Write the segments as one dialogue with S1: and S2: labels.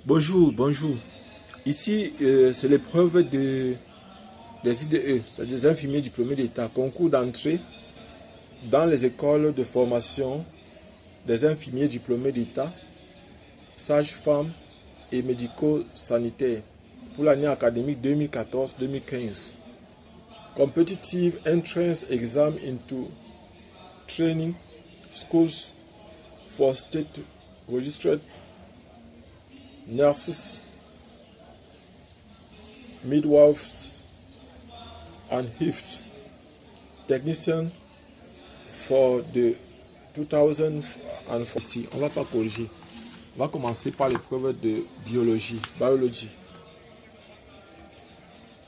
S1: Bonjour, bonjour. Ici, c'est l'épreuve des IDE, c'est des infirmiers diplômés d'État, concours d'entrée dans les écoles de formation des infirmiers diplômés d'État, sages-femmes et médico-sanitaires pour l'année académique 2014-2015. Competitive entrance exam into training schools for state registered nurses, midwives and HIFT technician for the 2004. Ici, on ne va pas corriger. On va commencer par l'épreuve de biologie.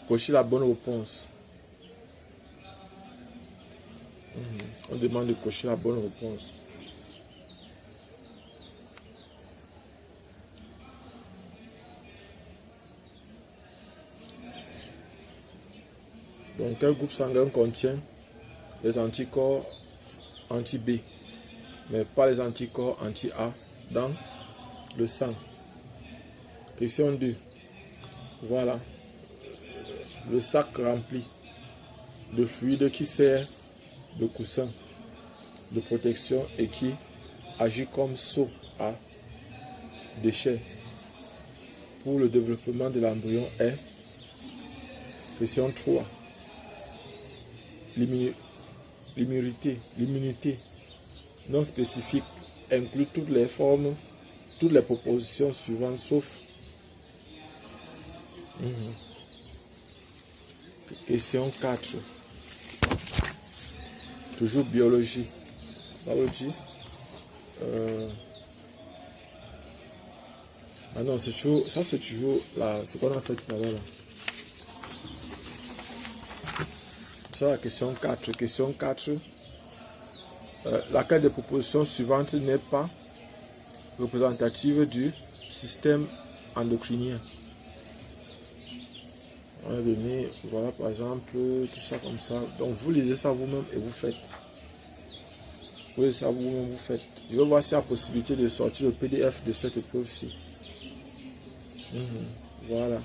S1: Cochez la bonne réponse. On demande de cocher la bonne réponse. Donc, quel groupe sanguin contient les anticorps anti-B, mais pas les anticorps anti-A dans le sang? Question 2. Voilà. Le sac rempli de fluide qui sert de coussin de protection et qui agit comme seau à déchets pour le développement de l'embryon est. Question 3. L'immunité non spécifique inclut toutes les formes, toutes les propositions suivantes sauf. Question 4. Toujours biologie. Ah non, c'est toujours. Ça, c'est toujours là. Ce qu'on a fait tout à l'heure. Ça, la question 4. Question 4. Laquelle des propositions suivantes n'est pas représentative du système endocrinien? On a donné, voilà par exemple, tout ça comme ça. Donc vous lisez ça vous-même et vous faites. Vous lisez ça vous-même, vous faites. Je vais voir s'il y a la possibilité de sortir le PDF de cette épreuve-ci. Voilà.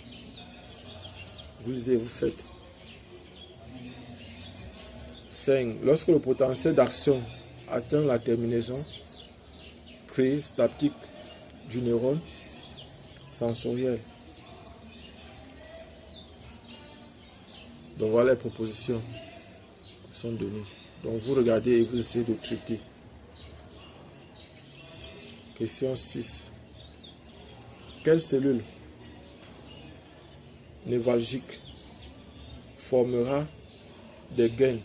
S1: Vous lisez, vous faites. 5. Lorsque le potentiel d'action atteint la terminaison pré-synaptique du neurone sensoriel. Donc voilà les propositions qui sont données. Donc vous regardez et vous essayez de traiter. Question 6. Quelle cellule névralgique formera des gains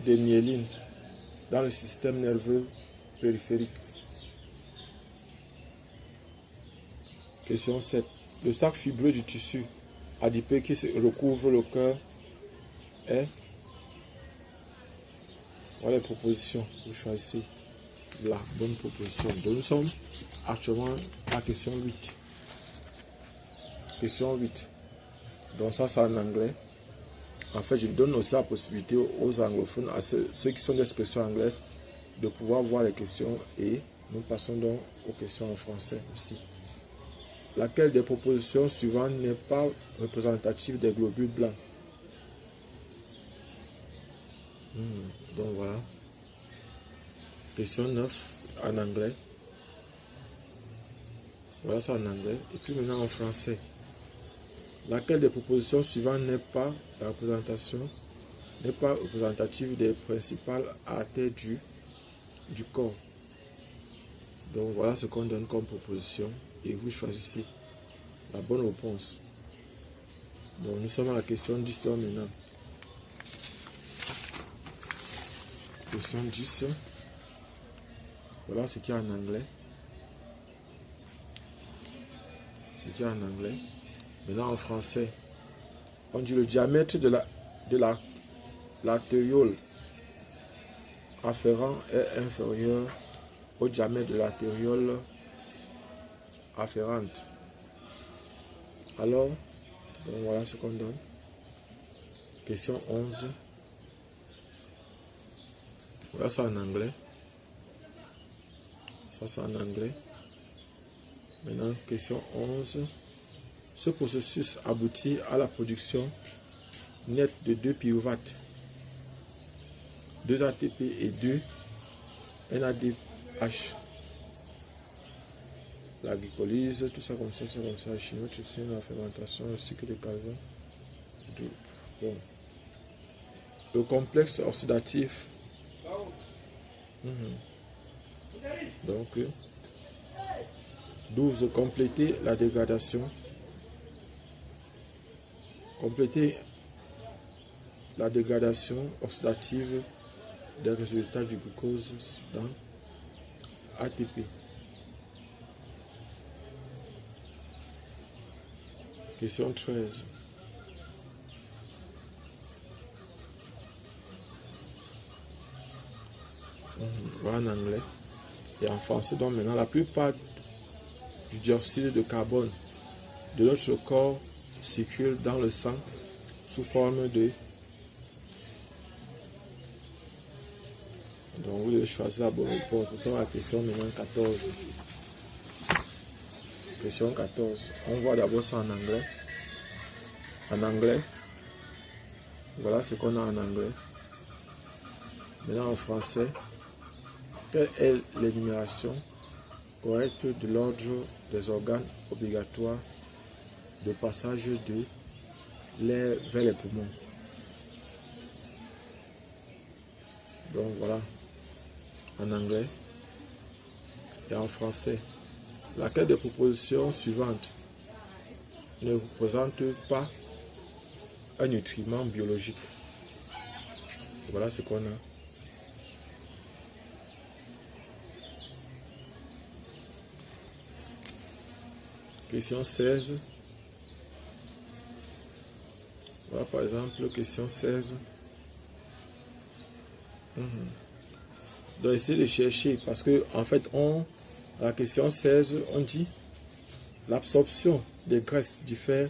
S1: de myéline dans le système nerveux périphérique? Question 7. Le sac fibreux du tissu adipeux qui recouvre le cœur est. Voilà les propositions. Vous choisissez la bonne proposition. Donc nous sommes actuellement à la question 8. Question 8. Donc ça c'est en anglais. En fait, je donne aussi la possibilité aux anglophones, à ceux qui sont d'expression anglaise, de pouvoir voir les questions et nous passons donc aux questions en français aussi. Laquelle des propositions suivantes n'est pas représentative des globules blancs? Donc voilà. Question 9 en anglais. Voilà ça en anglais. Et puis maintenant en français. Laquelle des propositions suivantes n'est pas représentative des principales artères du corps? Donc voilà ce qu'on donne comme proposition et vous choisissez la bonne réponse. Donc nous sommes à la question 10 maintenant. Question 10. Voilà ce qu'il y a en anglais. Maintenant en français, on dit le diamètre de l'artériole afférent est inférieur au diamètre de l'artériole afférente. Alors, donc voilà ce qu'on donne. Question 11. Voilà ça en anglais. Ça c'est en anglais. Maintenant, question 11. Ce processus aboutit à la production nette de 2 pyruvate, 2 ATP et 2 NADH. La glycolyse, tout ça comme ça, la chimie, la fermentation, le cycle de Calvin. Bon. Le complexe oxydatif. Donc, 12. Compléter la dégradation. Compléter la dégradation oxydative des résultats du glucose dans ATP. Question 13. Voilà en anglais et en français. Donc maintenant, la plupart du dioxyde de carbone de notre corps circule dans le sang sous forme de... Donc vous devez choisir la bonne réponse. Ce sera la question maintenant 14. Question 14. On voit d'abord ça en anglais. En anglais. Voilà ce qu'on a en anglais. Maintenant en français. Quelle est l'énumération correcte de l'ordre des organes obligatoires de passage de l'air vers les poumons? Donc voilà, en anglais et en français. Laquelle des propositions suivantes ne représente pas un nutriment biologique? Voilà ce qu'on a. Question 16. Voilà par exemple, question 16. Donc essayez de chercher parce que en fait, à la question 16, on dit l'absorption des graisses diffère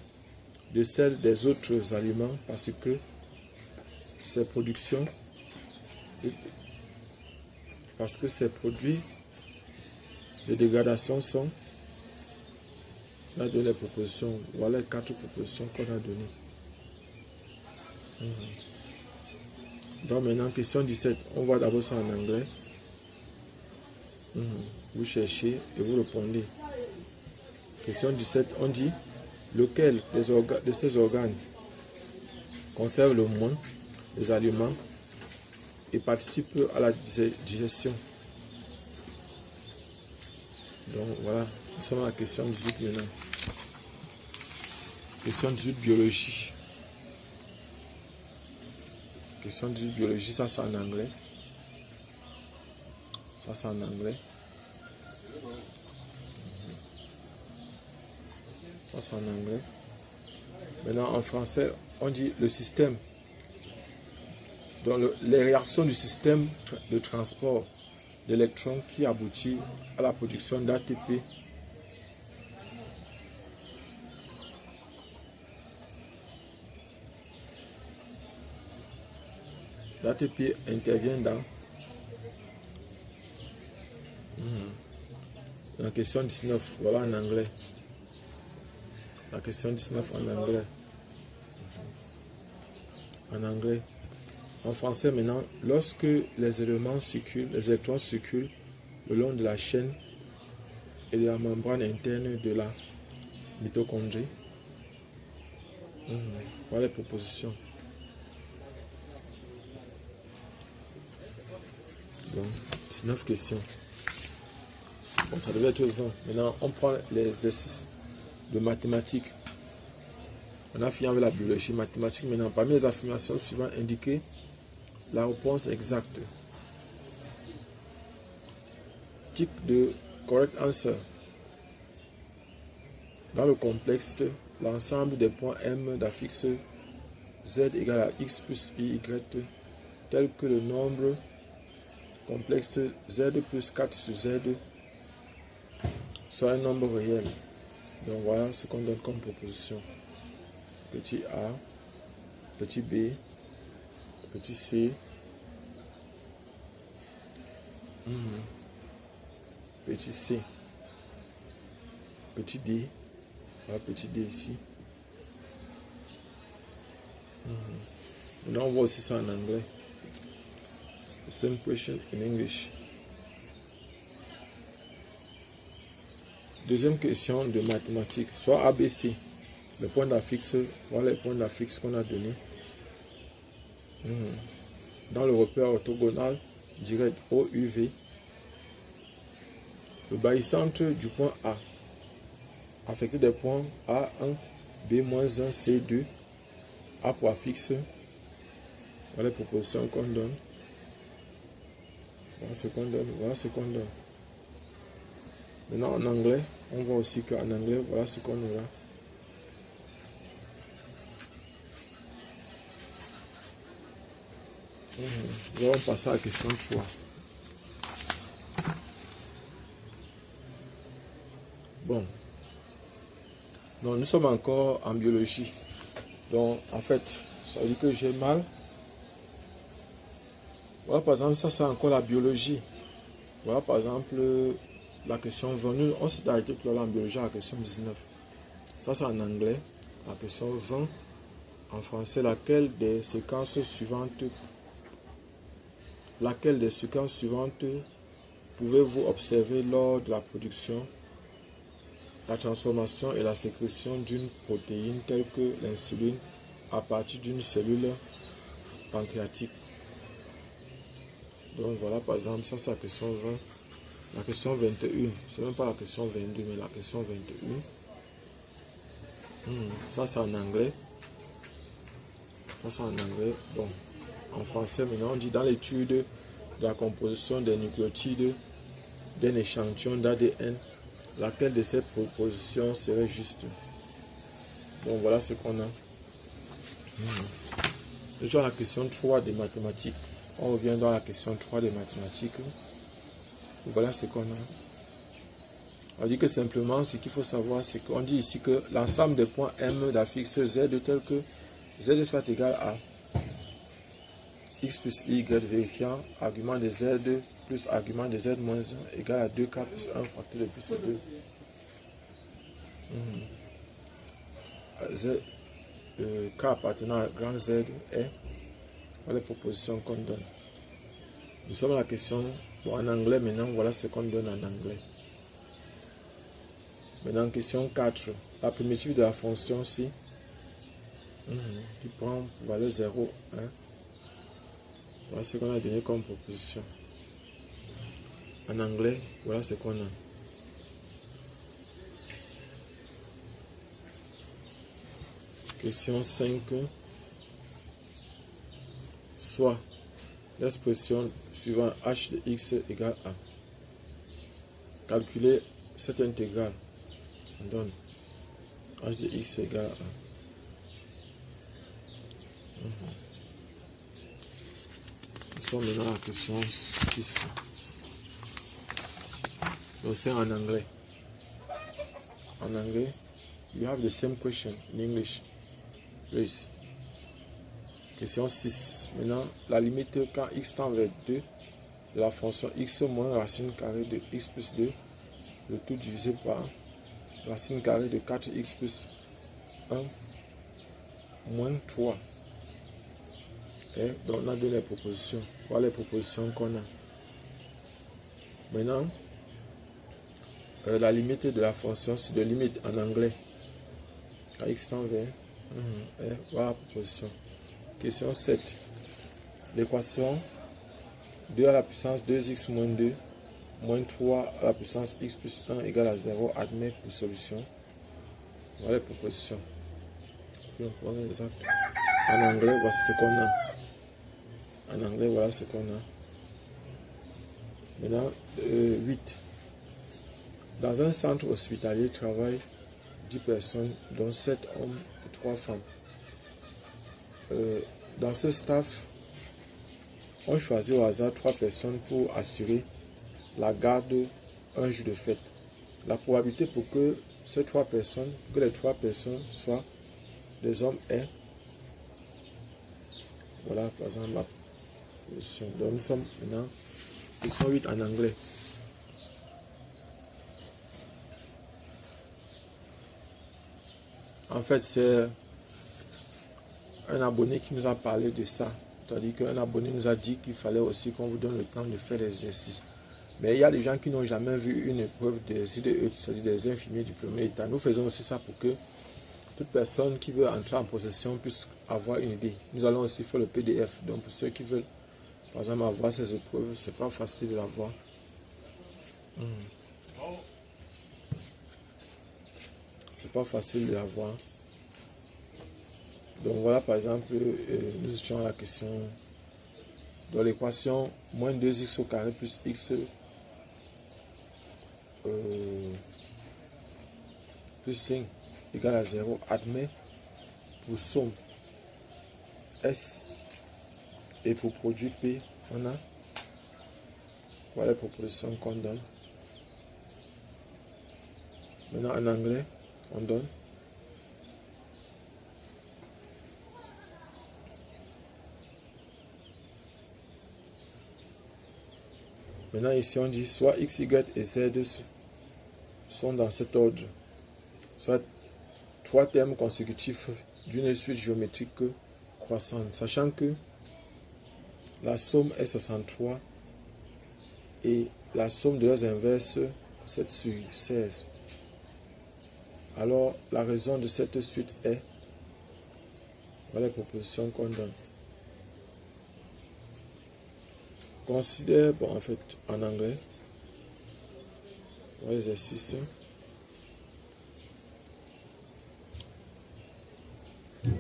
S1: de celle des autres aliments parce que ces productions, parce que ces produits de dégradation sont... On a donné les propositions. Voilà les 4 propositions qu'on a données. Donc maintenant, question 17. On voit d'abord ça en anglais. Vous cherchez et vous répondez. Question 17, on dit lequel de ces organes conserve le moins les aliments et participe à la digestion. Donc voilà, nous sommes à la question 18 maintenant. Question 18, biologie. Question 18, biologie, ça c'est en anglais. Ça c'est en anglais. Ça c'est en anglais. Maintenant en français, on dit le système. Donc les réactions du système de transport d'électrons qui aboutit à la production d'ATP. L'ATP intervient dans la question 19. Voilà en anglais. La question 19 en anglais. En anglais. En français maintenant, lorsque les éléments circulent, les électrons circulent le long de la chaîne et de la membrane interne de la mitochondrie. Voilà les propositions. Donc, 19 questions. Bon, ça devait être 20. Maintenant, on prend les exercices de mathématiques. On a fini avec la biologie mathématique. Maintenant, parmi les affirmations suivantes, indiquez la réponse exacte. Type de correct answer. Dans le complexe, l'ensemble des points M d'affixe Z égale à X plus Y, tel que le nombre complexe Z plus 4 sur Z soit un nombre réel. Donc voilà ce qu'on donne comme proposition. Petit a, petit b, petit c, petit c. petit d. Voilà, petit d ici. Maintenant, on voit aussi ça en anglais. The same question in English. Deuxième question de mathématiques, soit ABC. Le point d'affixe, voilà les points d'affixe qu'on a donné. Dans le repère orthogonal direct OUV, le barycentre du point A affecté des points A1, B-1, C2, A pour affixe. Voilà les propositions qu'on donne. Voilà ce qu'on donne. Voilà ce qu'on donne. Maintenant en anglais, on voit aussi qu'en anglais, voilà ce qu'on aura. Nous allons passer à la question 3. Bon. Donc nous sommes encore en biologie. Donc en fait, ça veut dire que j'ai mal. Voilà par exemple, ça c'est encore la biologie. Voilà par exemple la question 20. Nous, on s'est arrêté tout à l'heure en biologie à la question 19. Ça c'est en anglais. La question 20. En français, laquelle des séquences suivantes pouvez-vous observer lors de la production, la transformation et la sécrétion d'une protéine telle que l'insuline à partir d'une cellule pancréatique? Donc voilà par exemple, ça c'est la question 20. La question 21, c'est même pas la question 22, mais la question 21. Ça c'est en anglais. Ça c'est en anglais. Bon, en français maintenant on dit dans l'étude de la composition des nucléotides d'un échantillon d'ADN, laquelle de ces propositions serait juste? Donc voilà ce qu'on a. Déjà la question 3 des mathématiques. On revient dans la question 3 des mathématiques. Voilà ce qu'on a. On dit que simplement, ce qu'il faut savoir, c'est qu'on dit ici que l'ensemble des points M d'affixe Z tel que Z soit égal à X plus Y vérifiant argument de Z plus argument de Z moins 1 égale à 2K plus 1 facteur de plus 2. Z, K appartenant à grand Z est. Voilà les propositions qu'on donne. Nous sommes à la question, bon, en anglais maintenant, voilà ce qu'on donne en anglais. Maintenant, question 4. La primitive de la fonction ci, qui prend valeur 0, 1. Voilà ce qu'on a donné comme proposition. En anglais, voilà ce qu'on a. Question 5. Soit l'expression suivant h de x égale à. Calculer cette intégrale. On donne h de x égale à. Nous sommes maintenant à la question 6. Donc c'est en anglais. En anglais, you have the same question in English. Please. Question 6. Maintenant, la limite quand x tend vers 2 de la fonction x moins racine carrée de x plus 2, le tout divisé par racine carrée de 4x plus 1 moins 3. Et donc on a donné les propositions. Voilà les propositions qu'on a. Maintenant, la limite de la fonction, c'est de limite en anglais. Quand x tend vers et voilà la proposition. Question 7. L'équation 2 à la puissance 2x moins 2 moins 3 à la puissance x plus 1 égale à 0 admet pour solution. Voilà les propositions. Voilà exact. En anglais, voici ce qu'on a. En anglais, voilà ce qu'on a. Maintenant, 8. Dans un centre hospitalier travaillent 10 personnes, dont 7 hommes et 3 femmes. Dans ce staff, on choisit au hasard 3 personnes pour assurer la garde un jour de fête. La probabilité pour que les 3 personnes soient des hommes est, voilà par exemple la position. Donc nous sommes maintenant, question 8 en anglais. En fait, c'est un abonné qui nous a parlé de ça. C'est-à-dire qu'un abonné nous a dit qu'il fallait aussi qu'on vous donne le temps de faire l'exercice. Mais il y a des gens qui n'ont jamais vu une épreuve des IDE, c'est-à-dire des infirmiers diplômés d'État. Nous faisons aussi ça pour que toute personne qui veut entrer en possession puisse avoir une idée. Nous allons aussi faire le PDF. Donc pour ceux qui veulent, par exemple, avoir ces épreuves, c'est pas facile de l'avoir. C'est pas facile de l'avoir. Donc voilà, par exemple, nous étions à la question de l'équation moins 2x au carré plus x plus 5 égale à 0. Admet pour somme S et pour produit P, on a voilà les propositions qu'on donne. Maintenant en anglais, on donne maintenant ici on dit soit x, y et z sont dans cet ordre, soit trois termes consécutifs d'une suite géométrique croissante, sachant que la somme est 63 et la somme de leurs inverses 7 sur 16. Alors la raison de cette suite est, voilà les propositions qu'on donne. Considère, bon en fait en anglais, voilà l'exercice.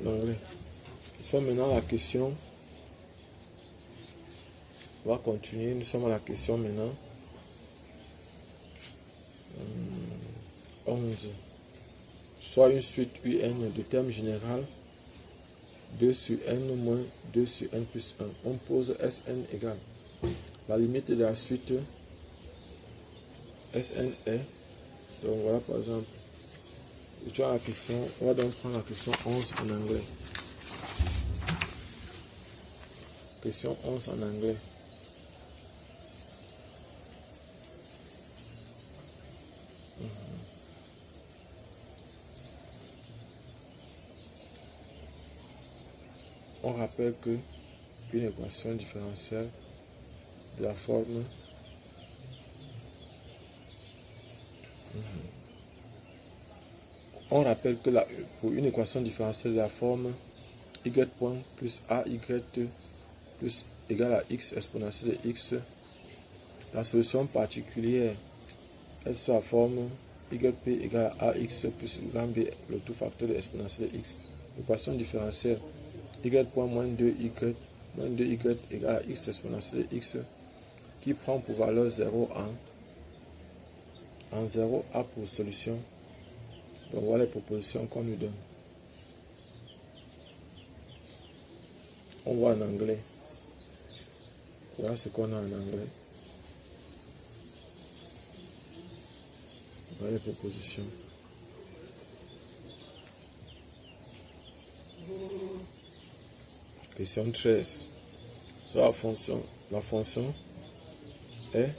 S1: En anglais. Nous sommes maintenant à la question. On va continuer. Nous sommes à la question maintenant. 11. Soit une suite UN de termes général 2 sur n moins 2 sur n plus 1. On pose Sn égale la limite de la suite Sn est. Donc voilà par exemple. Tu as la question, on va donc prendre la question 11 en anglais. Question 11 en anglais. On rappelle que une équation différentielle de la forme on rappelle que pour une équation différentielle de la forme y point plus ay plus égale à x exponentielle de x, la solution particulière est sous la forme yp égale à ax plus grand b, le tout facteur de l'exponentielle de x. L'équation différentielle y point moins 2y égale à x exponentielle de x qui prend pour valeur 0 en 0 a pour solution. Donc voilà les propositions qu'on nous donne. On voit en anglais. Voilà ce qu'on a en anglais. Voilà les propositions. Question 13. Sur la fonction est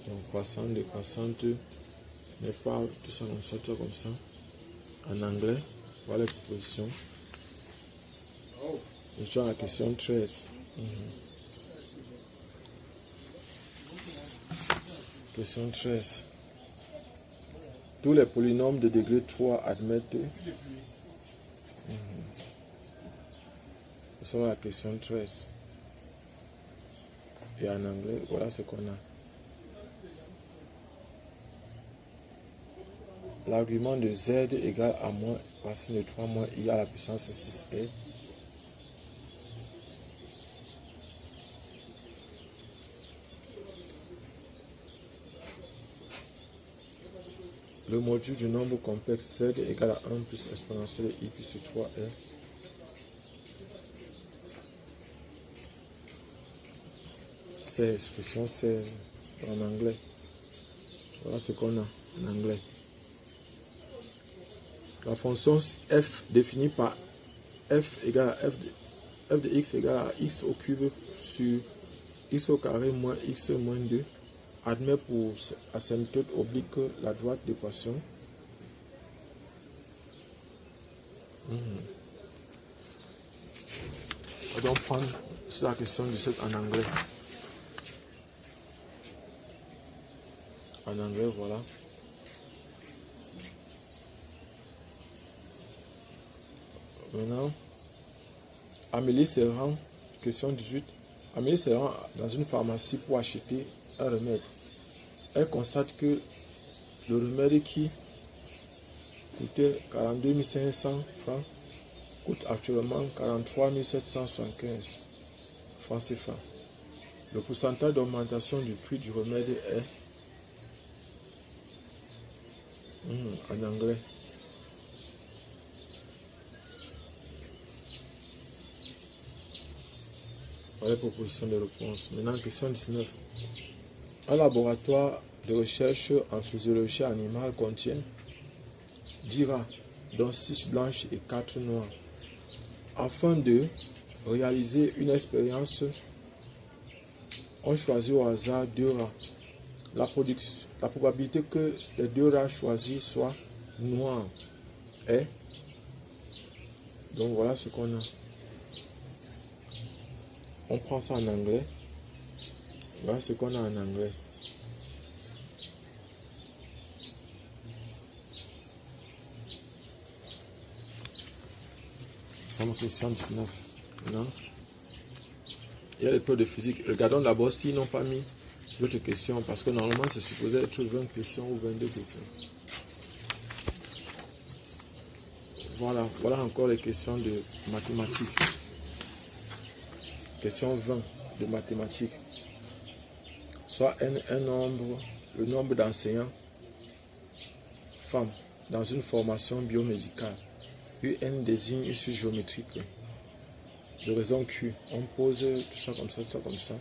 S1: donc croissante, décroissante, n'est pas tout ça comme ça. En anglais, voilà les propositions. Je suis à la question 13. Question 13. Tous les polynômes de degré 3 admettent. C'est la question 13. Et en anglais, voilà ce qu'on a. L'argument de z égale à moins racine de 3 moins i à la puissance 6 est. Le module du nombre complexe z égale à 1 plus exponentielle de i plus 3 est. Question 16 en anglais. Voilà ce qu'on a en anglais. La fonction f définie par f égale à f de x égale à x au cube sur x au carré moins x moins 2 admet pour asymptote oblique la droite d'équation On va prendre la question 17 en anglais. En anglais, voilà. Maintenant, Amélie se rend, question 18. Amélie se rend dans une pharmacie pour acheter un remède. Elle constate que le remède qui coûtait 42 500 francs coûte actuellement 43 775 francs CFA. Le pourcentage d'augmentation du prix du remède est en anglais. Voilà les propositions de réponse. Maintenant, question 19. Un laboratoire de recherche en physiologie animale contient 10 rats, dont 6 blanches et 4 noires. Afin de réaliser une expérience, on choisit au hasard 2 rats. La probabilité que les 2 rats choisis soient noirs est... Donc voilà ce qu'on a. On prend ça en anglais. Voilà ce qu'on a en anglais. C'est ma question 19. Non? Il y a les preuves de physique. Regardons d'abord s'ils n'ont pas mis d'autres questions, parce que normalement c'est supposé être 20 questions ou 22 questions. Voilà, voilà encore les questions de mathématiques. Question 20 de mathématiques. Soit un nombre, le nombre d'enseignants femmes dans une formation biomédicale. UN désigne une suite géométrique de raison Q. On pose tout ça comme ça,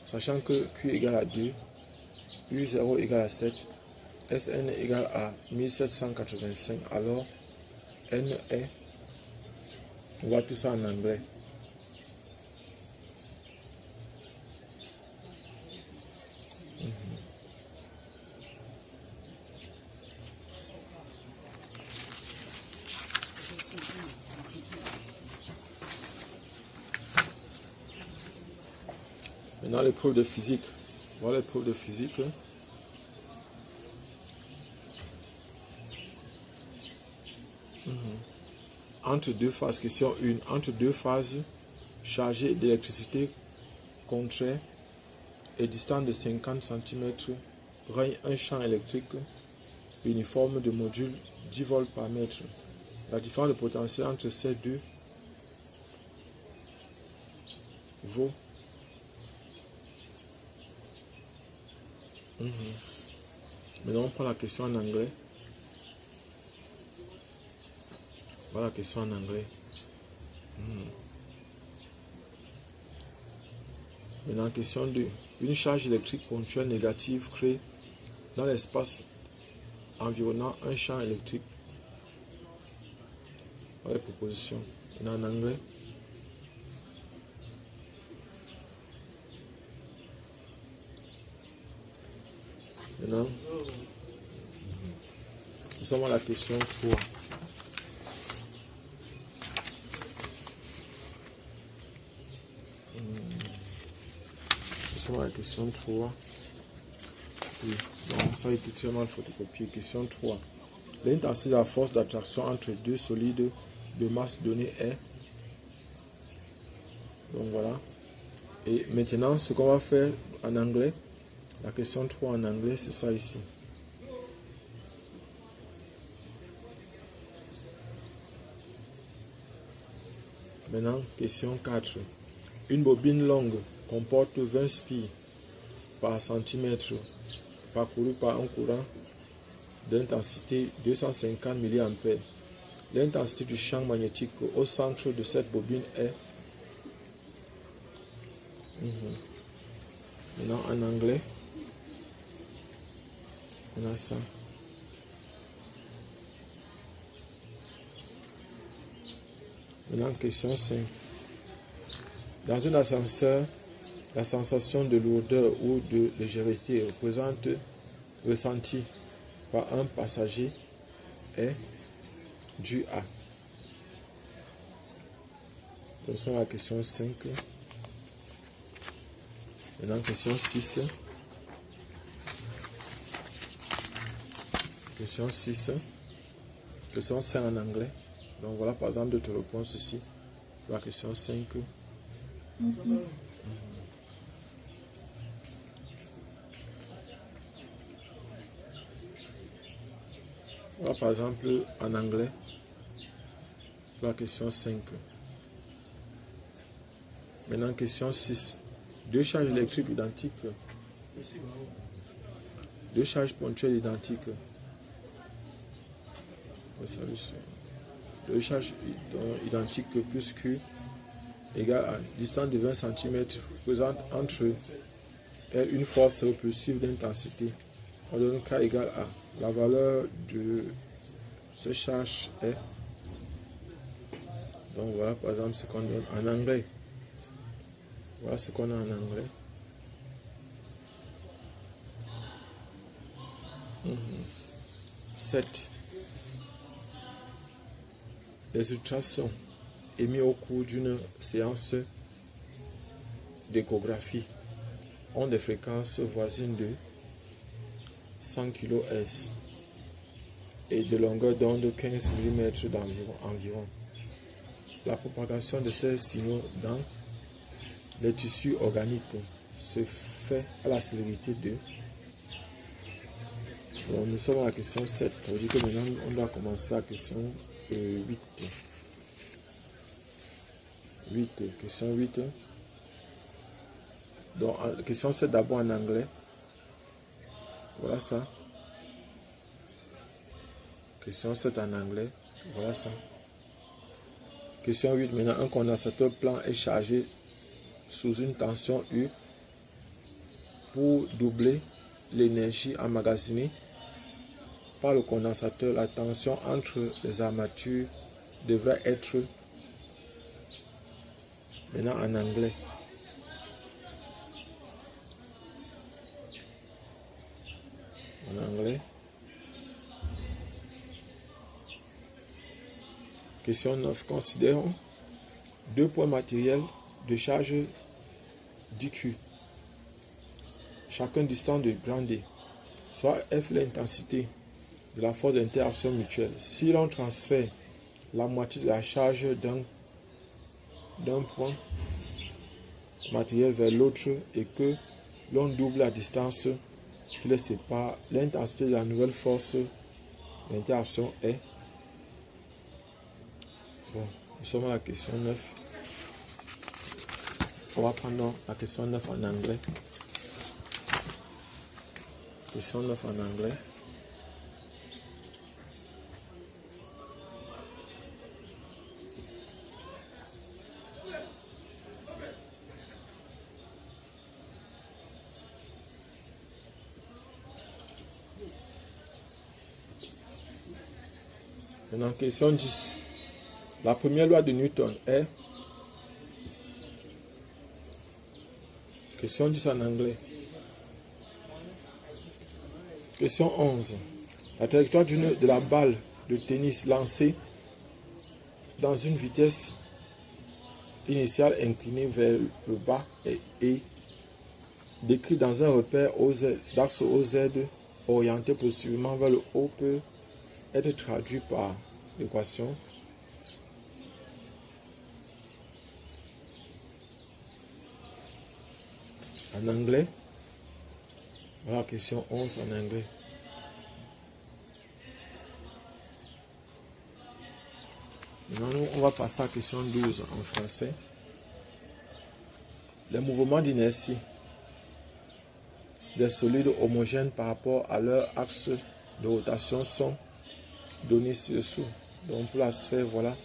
S1: sachant que Q égale à 2, U0 égale à 7, SN égale à 1785, alors N est, on voit tout ça en anglais. Maintenant, l'épreuve de physique. Voilà l'épreuve de physique. Entre deux phases, question 1. Entre deux phases chargées d'électricité contraire et distantes de 50 cm, règne un champ électrique uniforme de module 10 volts par mètre. La différence de potentiel entre ces deux vaut Maintenant, on prend la question en anglais. Voilà la question en anglais. Maintenant, question 2. Une charge électrique ponctuelle négative crée dans l'espace environnant un champ électrique. Voilà les propositions. Maintenant, en anglais. Maintenant, nous sommes à la question 3. Nous sommes à la question 3. Oui, donc ça a été très mal photocopié. Question 3. L'intensité de la force d'attraction entre deux solides de masse donnée est. Donc voilà. Et maintenant, ce qu'on va faire en anglais, la question 3 en anglais, c'est ça ici. Maintenant, question 4. Une bobine longue comporte 20 spires par centimètre parcouru par un courant d'intensité 250 mA. L'intensité du champ magnétique au centre de cette bobine est. Maintenant, en anglais, on a ça. Maintenant, question 5. Dans un ascenseur, la sensation de lourdeur ou de légèreté ressentie par un passager est due à. Donc, c'est la question 5. Maintenant, question 6. Question 6. Question 5 en anglais. Donc, voilà par exemple d'autres réponses ici. La question 5. Voilà par exemple en anglais. La question 5. Maintenant, question 6. Deux charges électriques identiques. Deux charges ponctuelles identiques. Deux charges identiques plus Q égale à distance de 20 cm présente entre eux une force repulsive d'intensité. On donne K égale à la valeur de ce charge est. Donc voilà par exemple ce qu'on donne en anglais. Voilà ce qu'on a en anglais. 7. Les ultrasons émis au cours d'une séance d'échographie ont des fréquences voisines de 100 kHz et de longueur d'onde 15 mm environ. La propagation de ces signaux dans les tissus organiques se fait à la célérité de... Bon, nous sommes à la question 7. Ça veut dire que maintenant on doit commencer la question 8. Question 8. Donc, question 7 d'abord en anglais. Voilà ça. Question 7 en anglais. Voilà ça. Question 8. Maintenant, un condensateur plan est chargé sous une tension U pour doubler l'énergie emmagasinée par le condensateur. La tension entre les armatures devrait être maintenant en anglais. En anglais. Question 9. Considérons deux points matériels de charge dQ, chacun distant de grand D, soit F l'intensité de la force d'interaction mutuelle. Si l'on transfère la moitié de la charge d'un point matériel vers l'autre et que l'on double la distance qui les sépare, l'intensité de la nouvelle force d'interaction est... Bon, nous sommes à la question 9. On va prendre la question 9 en anglais. Question 9 en anglais. Maintenant, question 10. La première loi de Newton est... Question 10 en anglais. Question 11. La trajectoire de la balle de tennis lancée dans une vitesse initiale inclinée vers le bas et décrite dans un repère d'axe OZ orienté possiblement vers le haut peut être traduit par l'équation en anglais. Voilà, question 11 en anglais. Maintenant, on va passer à la question 12 en français. Les mouvements d'inertie des solides homogènes par rapport à leur axe de rotation sont donnés ci-dessous. Donc pour la sphère, voilà.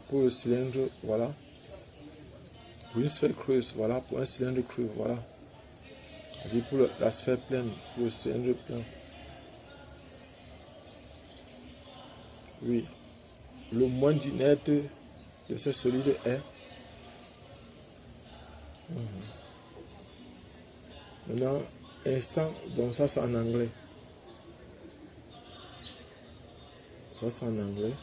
S1: Pour le cylindre, voilà. Pour une sphère creuse, voilà. Pour un cylindre creux, voilà. Et pour la sphère pleine, pour le cylindre plein. Oui. Le moins d'inerte de ces solides est... Maintenant, instant, donc ça c'est en anglais. Ça c'est en anglais.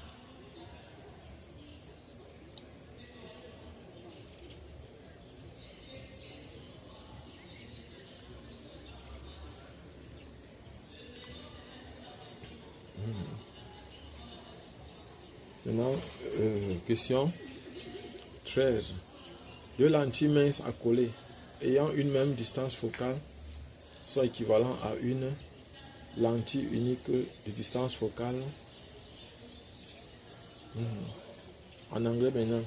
S1: Maintenant, question 13. Deux lentilles minces accolées ayant une même distance focale sont équivalents à une lentille unique de distance focale. En anglais maintenant.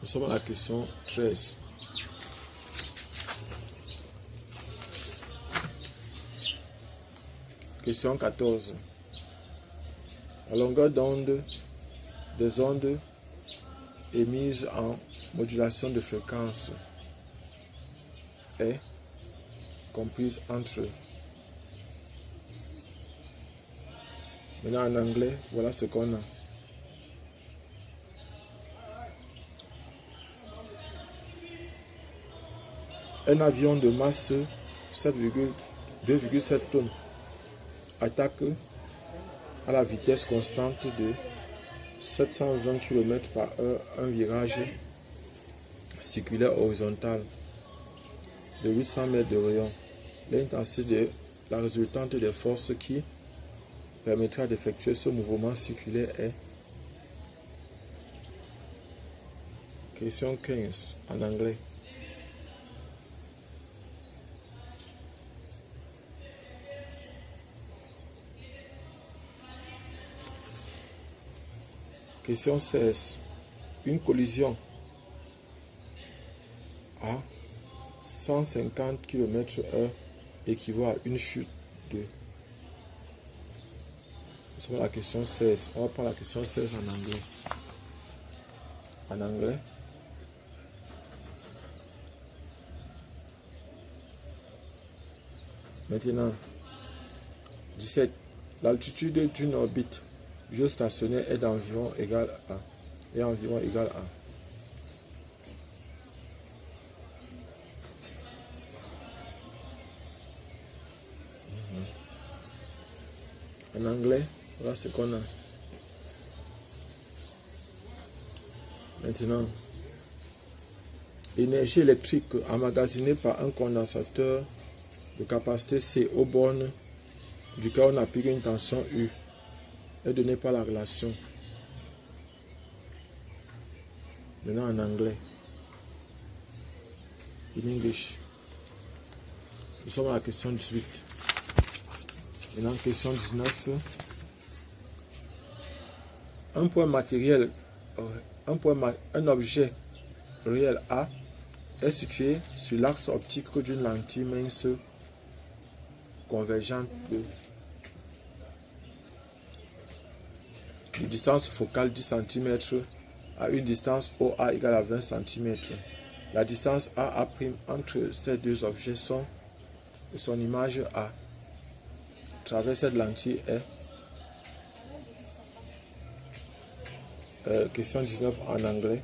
S1: Nous sommes à la question 13. Question 14. La longueur d'onde des ondes émises en modulation de fréquence est comprise entre. Maintenant en anglais, voilà ce qu'on a. Un avion de masse 2,7 tonnes attaque à la vitesse constante de 720 km par heure un virage circulaire horizontal de 800 mètres de rayon. L'intensité de la résultante des forces qui permettra d'effectuer ce mouvement circulaire est. Question 15 en anglais. Question 16. Une collision à 150 km/h équivaut à une chute de. C'est la question 16. On va prendre la question 16 en anglais. En anglais. Maintenant, 17. L'altitude d'une orbite géostationnaire est d'environ égale à. En anglais, voilà ce qu'on a. Maintenant, l'énergie électrique emmagasinée par un condensateur de capacité C aux bornes duquel on applique une tension U est donnée par la relation. Maintenant en anglais. In English. Nous sommes à la question 18. Maintenant, question 19. Un point matériel, un objet réel A est situé sur l'axe optique d'une lentille mince convergente de distance focale 10 cm à une distance OA égale à 20 cm. La distance AA' entre ces deux objets sont son image A travers cette lentille est. Question 19 en anglais.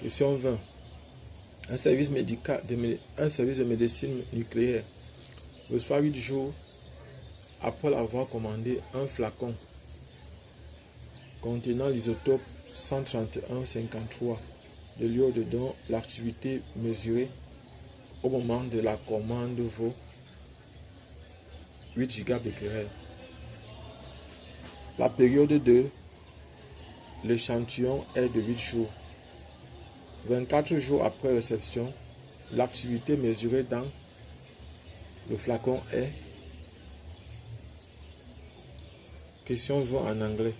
S1: Question 20. Un service de médecine nucléaire reçoit 8 jours après avoir commandé un flacon contenant l'isotope 131-53 de l'iode dont l'activité mesurée au moment de la commande vaut 8 gigabecquerels. La période de l'échantillon est de 8 jours. 24 jours après réception, l'activité mesurée dans le flacon est. Question 20 en anglais.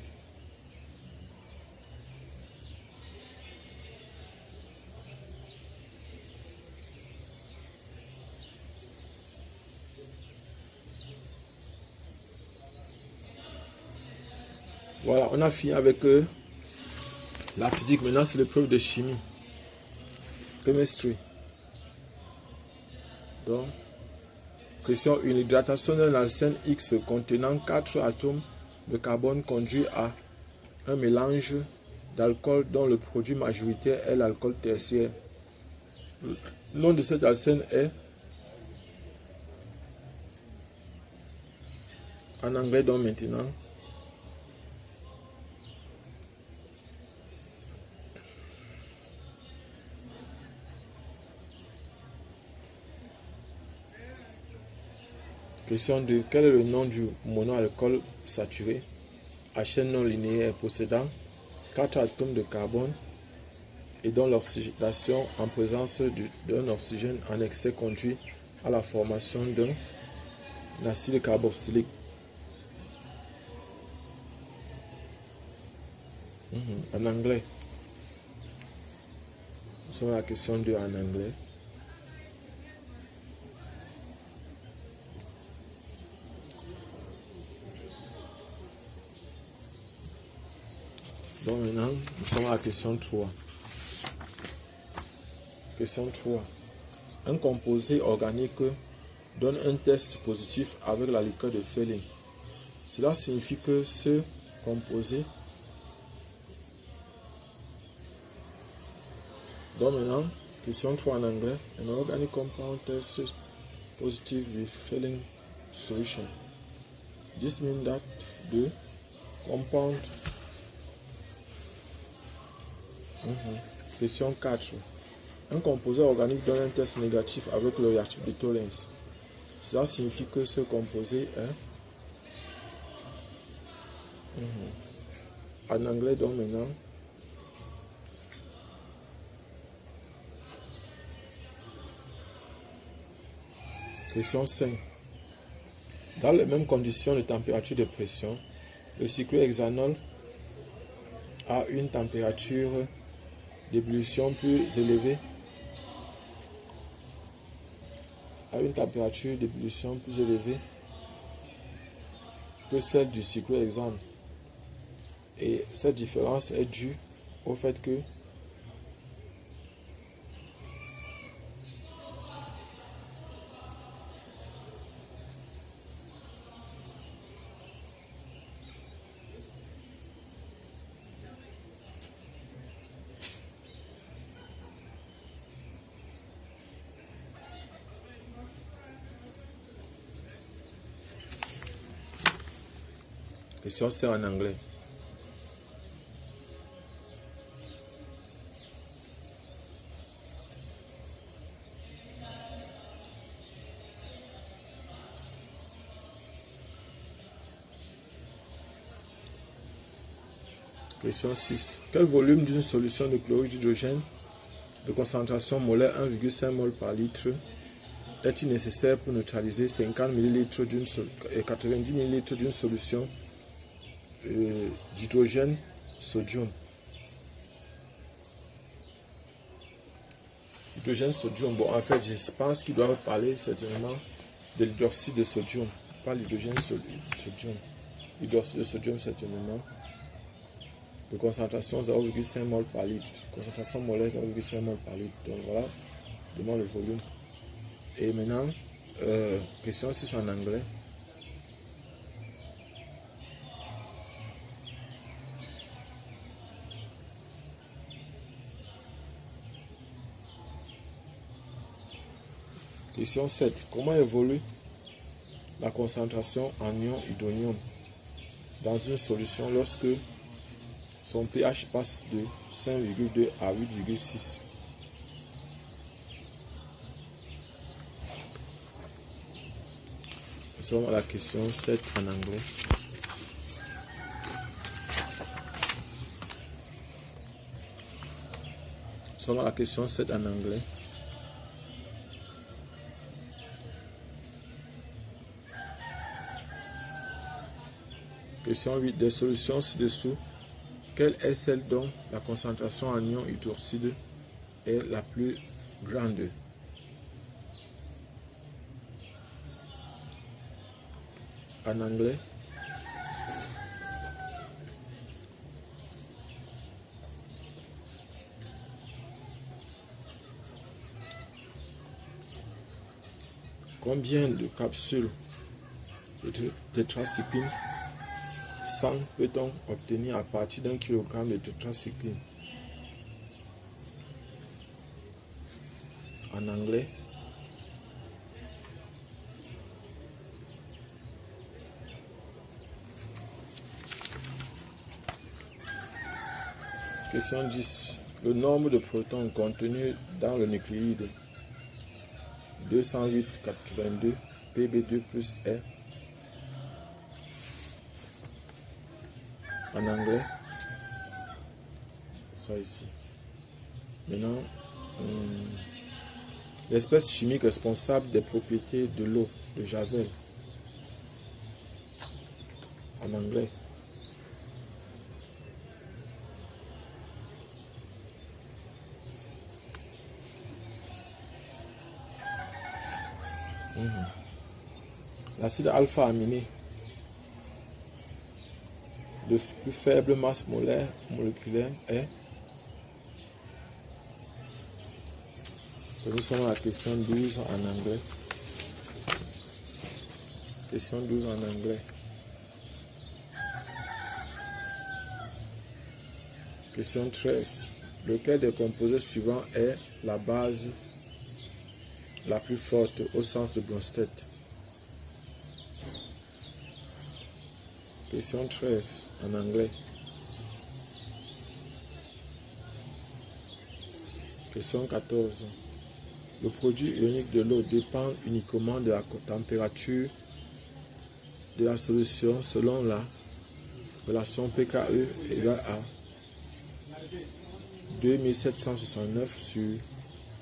S1: Voilà, on a fini avec la physique. Maintenant, c'est l'épreuve de chimie. Chemistry. Donc, question 1. L'hydratation d'un arsène X contenant 4 atomes de carbone conduit à un mélange d'alcool dont le produit majoritaire est l'alcool tertiaire. Le nom de cet arsène est En anglais, donc maintenant. Question 2. Quel est le nom du monoalcool saturé à chaîne non linéaire possédant 4 atomes de carbone et dont l'oxydation en présence d'un oxygène en excès conduit à la formation d'un acide carboxylique? En anglais. Nous sommes à la question 2 en anglais. Donc maintenant, nous sommes à la question 3. Question 3. Un composé organique donne un test positif avec la liqueur de Fehling. Cela signifie que ce composé... Donc maintenant, question 3 en anglais. An organic compound test positive with Fehling solution. This means that the compound... Question 4. Un composé organique donne un test négatif avec le réactif de Tollens. Cela signifie que ce composé est... En anglais, donc maintenant. Question 5. Dans les mêmes conditions de température de pression, le cyclohexanol a une température d'ébullition plus élevée que celle du cyclohexane. Et cette différence est due au fait que question c'est en anglais. Question 6. Quel volume d'une solution de chlorure d'hydrogène de concentration molaire 1,5 mol par litre est-il nécessaire pour neutraliser 50 ml et 90 ml d'une solution d'hydrogène sodium? Hydrogène sodium, bon, en fait, je pense qu'ils doivent parler certainement de l'hydroxyde de sodium, pas l'hydrogène sodium. L'hydroxyde de sodium, certainement. De concentration 0,5 mol par litre. Concentration molaire 0,5 mol par litre. Donc voilà, demande le volume. Et maintenant, question 6 en anglais. Question 7. Comment évolue la concentration en ion hydronium dans une solution lorsque son pH passe de 5,2 à 8,6? Nous sommes à la question 7 en anglais. Nous sommes à la question 7 en anglais. Question 8. Des solutions ci-dessous, quelle est celle dont la concentration en ion hydroxyde est la plus grande? En anglais. Combien de capsules de tétracycline 100 peut-on obtenir à partir d'un kilogramme de tétracycline? En anglais. Question 10. Le nombre de protons contenus dans le nucléide 208,82 Pb2 plus R en anglais. Ça ici. Maintenant, l'espèce chimique responsable des propriétés de l'eau de Javel en anglais. L'acide alpha-aminé de plus faible masse moléculaire est. Nous sommes à la question 12 en anglais. Question 12 en anglais. Question 13. Lequel des composés suivants est la base la plus forte au sens de Bronsted? Question 13 en anglais. Question 14. Le produit ionique de l'eau dépend uniquement de la température de la solution selon la relation pKe égale à 2769 sur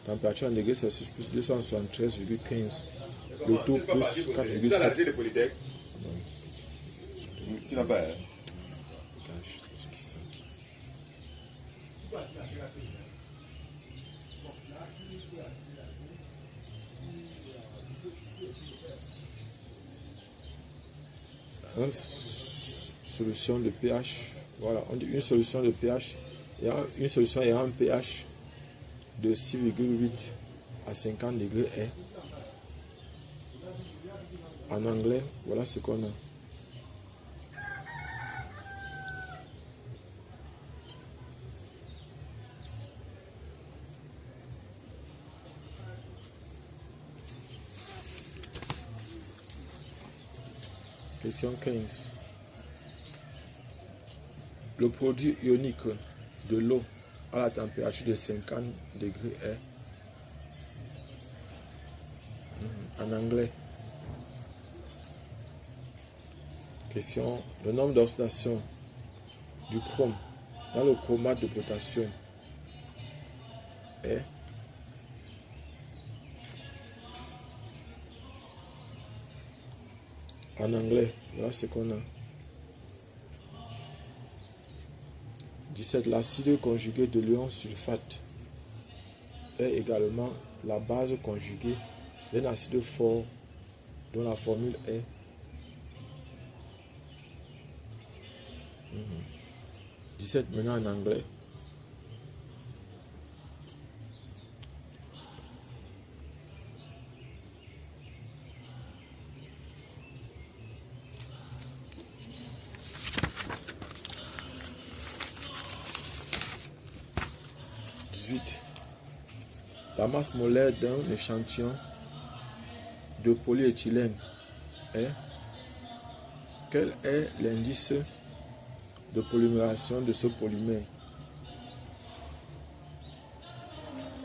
S1: température en degrés Celsius plus 273,15. Le tout plus 4,7.
S2: Tu n'as pas, hein?
S1: Une solution de pH, voilà, on dit une solution de pH, une solution ayant un pH de 6,8 à 50 degrés est. En anglais, voilà ce qu'on a. Question 15. Le produit ionique de l'eau à la température de 50 degrés est. En anglais. Question. Le nombre d'oxydation du chrome dans le chromate de potassium est. En anglais, voilà ce qu'on a. 17. L'acide conjugué de l'ion sulfate est également la base conjuguée d'un acide fort dont la formule est. 17 maintenant en anglais. La masse molaire d'un échantillon de polyéthylène est. Quel est l'indice de polymérisation de ce polymère?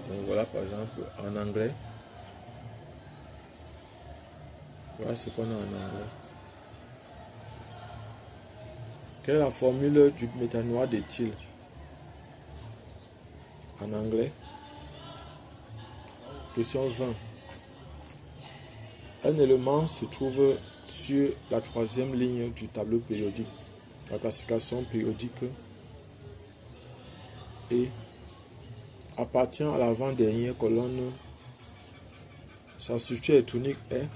S1: Donc voilà par exemple en anglais. Voilà ce qu'on a en anglais. Quelle est la formule du méthanoate d'éthyle? En anglais. Question 20. Un élément se trouve sur la troisième ligne du tableau périodique. La classification périodique et appartient à l'avant-dernière colonne. Sa structure électronique est.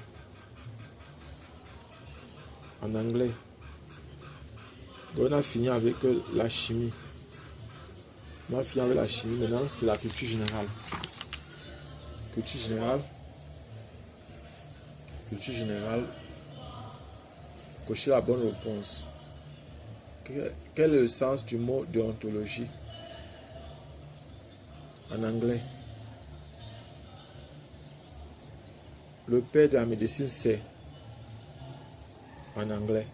S1: En anglais. Donc on a fini avec la chimie. On a fini avec la chimie. Maintenant, c'est la culture générale. Culture générale. Culture générale. Cochez la bonne réponse. Quel est le sens du mot déontologie? En anglais. Le père de la médecine, c'est. En anglais.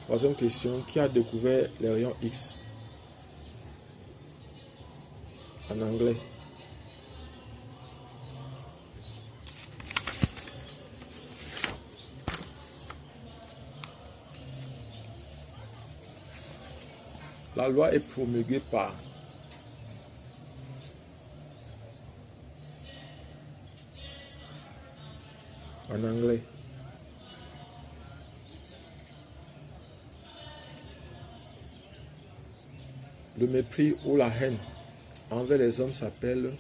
S1: Troisième question. Qui a découvert les rayons X? en anglais. La loi est promulguée par en anglais. Le mépris ou la haine envers les hommes s'appelle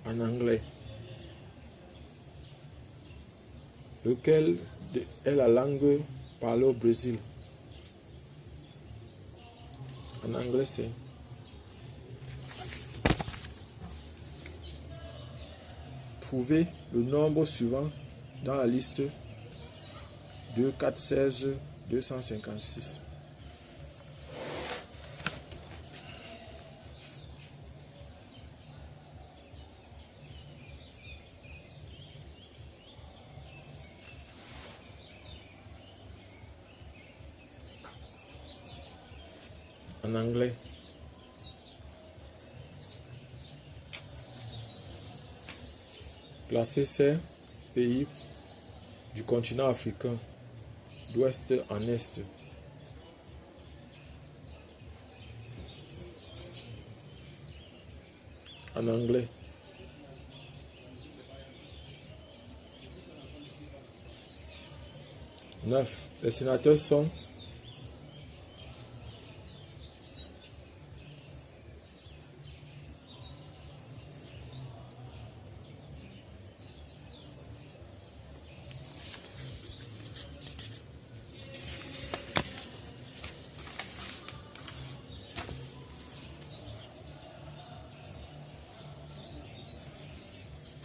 S1: en anglais. Lequel est la langue parlée au Brésil? En anglais, c'est trouver le nombre suivant dans la liste 2, 4, 16, 256. En anglais. Classer ces pays du continent africain d'ouest en est. En anglais. Neuf. Les sénateurs sont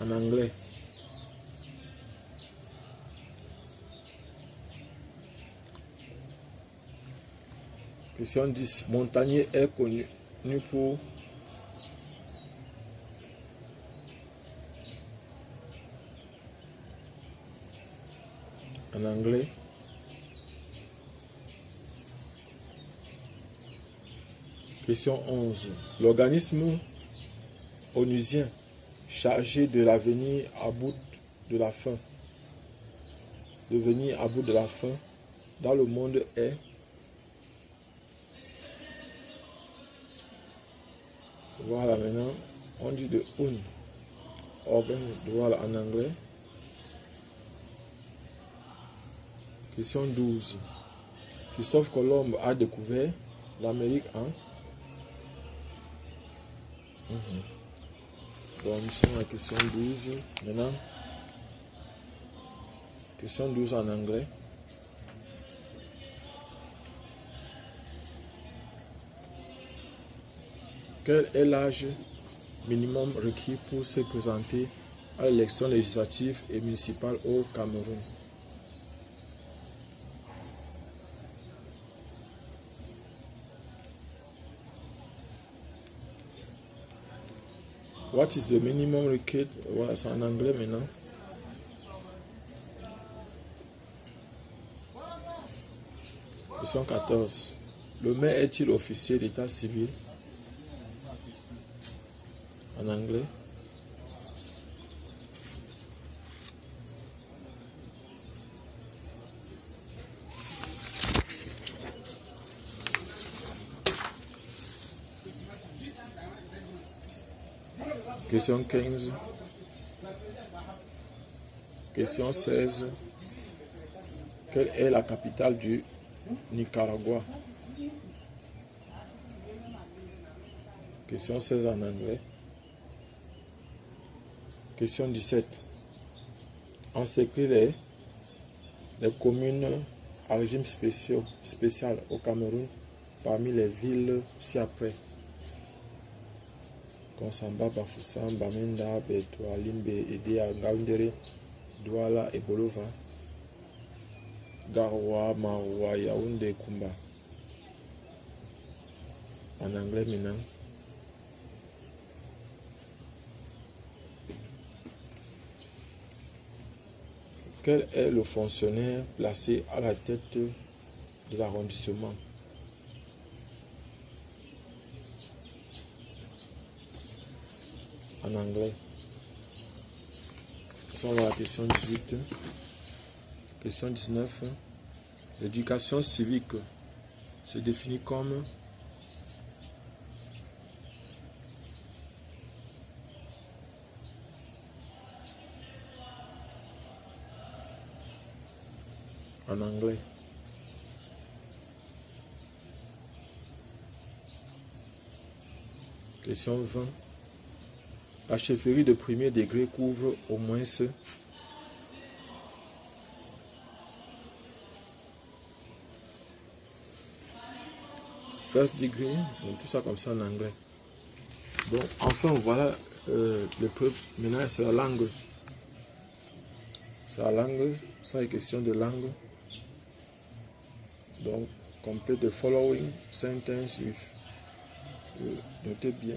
S1: en anglais. Question 10. Montagnier est connu pour en anglais. Question 11. L'organisme onusien chargé de l'avenir à bout de la fin. Devenir à bout de la fin dans le monde est voilà maintenant on dit de UN organe voilà en anglais. Question 12. Christophe Colomb a découvert l'Amérique en Bon, nous sommes à la question 12 maintenant. Question 12 en anglais. Quel est l'âge minimum requis pour se présenter à l'élection législative et municipale au Cameroun? What is the minimum required? Voilà, c'est en anglais maintenant. Question 14. Le maire est-il officier d'état civil? En anglais. Question 15. Question 16. Quelle est la capitale du Nicaragua? Question 16 en anglais. Question 17. Encercler les communes à régime spécial au Cameroun parmi les villes ci-après. Konsamba, Bafoussam, Bamenda, Betwa, Limbe, Edea, Ngaoundéré, Douala et Bolova. Garoua, Maroua, Yaoundé, Kumba. En anglais maintenant. Quel est le fonctionnaire placé à la tête de l'arrondissement? en anglais. Ça, on va à la question 18. Question 19. L'éducation civique se définit comme en anglais. Question 20. La chefferie de premier degré couvre au moins ce. First degree, donc tout ça comme ça en anglais. Donc enfin voilà l'épreuve. Maintenant c'est la langue. C'est la langue, ça est question de langue. Donc complete the following sentence with. Notez bien.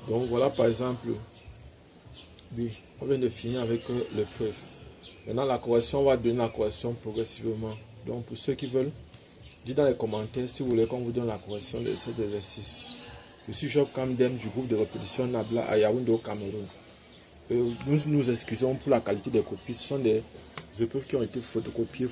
S1: Donc voilà par exemple, oui, on vient de finir avec l'épreuve. Maintenant la correction, on va donner la correction progressivement. Donc pour ceux qui veulent, dites dans les commentaires si vous voulez qu'on vous donne la correction de cet exercice. Je suis Job Kamdem du groupe de répétition Nabla à Yaoundé au Cameroun. Nous nous excusons pour la qualité des copies. Ce sont des épreuves qui ont été photocopiées.